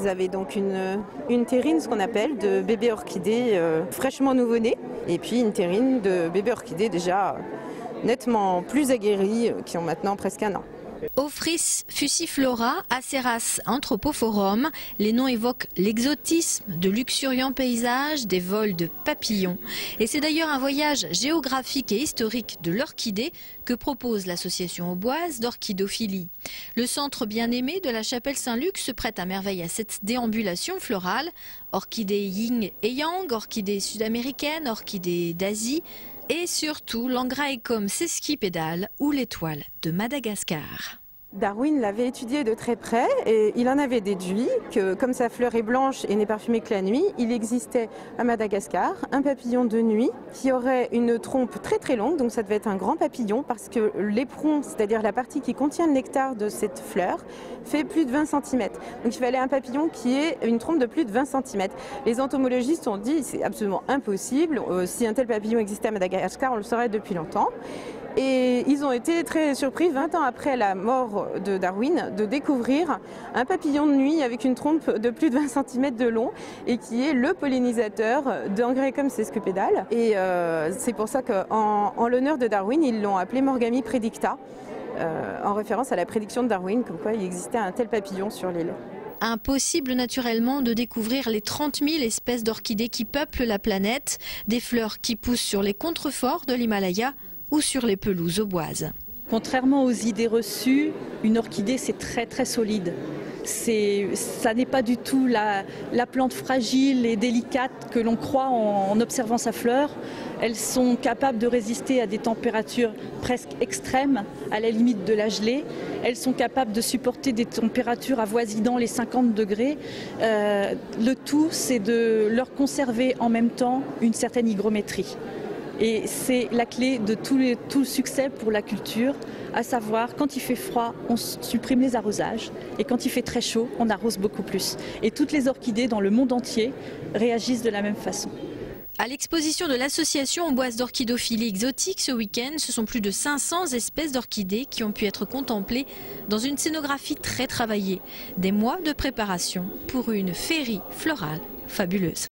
Vous avez donc une terrine, ce qu'on appelle, de bébés orchidées fraîchement nouveau-nés, et puis une terrine de bébés orchidées déjà nettement plus aguerris, qui ont maintenant presque 1 an. Ophrys fuciflora, Aceras anthropophorum, les noms évoquent l'exotisme, de luxuriants paysages, des vols de papillons. Et c'est d'ailleurs un voyage géographique et historique de l'orchidée que propose l'association auboise d'orchidophilie. Le centre bien-aimé de la chapelle Saint-Luc se prête à merveille à cette déambulation florale. Orchidées yin et yang, orchidées sud-américaines, orchidées d'Asie. Et surtout l'Angraecum sesquipédale ou l'étoile de Madagascar. Darwin l'avait étudié de très près et il en avait déduit que, comme sa fleur est blanche et n'est parfumée que la nuit, il existait à Madagascar un papillon de nuit qui aurait une trompe très très longue, donc ça devait être un grand papillon parce que l'éperon, c'est-à-dire la partie qui contient le nectar de cette fleur, fait plus de 20 cm. Donc il fallait un papillon qui ait une trompe de plus de 20 cm. Les entomologistes ont dit c'est absolument impossible, si un tel papillon existait à Madagascar, on le saurait depuis longtemps. Et ils ont été très surpris, 20 ans après la mort de Darwin, de découvrir un papillon de nuit avec une trompe de plus de 20 cm de long et qui est le pollinisateur d'Angraecum sesquipédale. Et c'est pour ça qu'en l'honneur de Darwin, ils l'ont appelé Morgami predicta, en référence à la prédiction de Darwin, comme quoi il existait un tel papillon sur l'île. Impossible naturellement de découvrir les 30 000 espèces d'orchidées qui peuplent la planète, des fleurs qui poussent sur les contreforts de l'Himalaya ou sur les pelouses auboises. Contrairement aux idées reçues, une orchidée c'est très très solide. Ça n'est pas du tout la plante fragile et délicate que l'on croit en observant sa fleur. Elles sont capables de résister à des températures presque extrêmes, à la limite de la gelée. Elles sont capables de supporter des températures avoisinant les 50 degrés. Le tout, c'est de leur conserver en même temps une certaine hygrométrie. Et c'est la clé de tout le succès pour la culture, à savoir quand il fait froid, on supprime les arrosages et quand il fait très chaud, on arrose beaucoup plus. Et toutes les orchidées dans le monde entier réagissent de la même façon. À l'exposition de l'association auboise d'orchidophilie exotique ce week-end, ce sont plus de 500 espèces d'orchidées qui ont pu être contemplées dans une scénographie très travaillée. Des mois de préparation pour une féerie florale fabuleuse.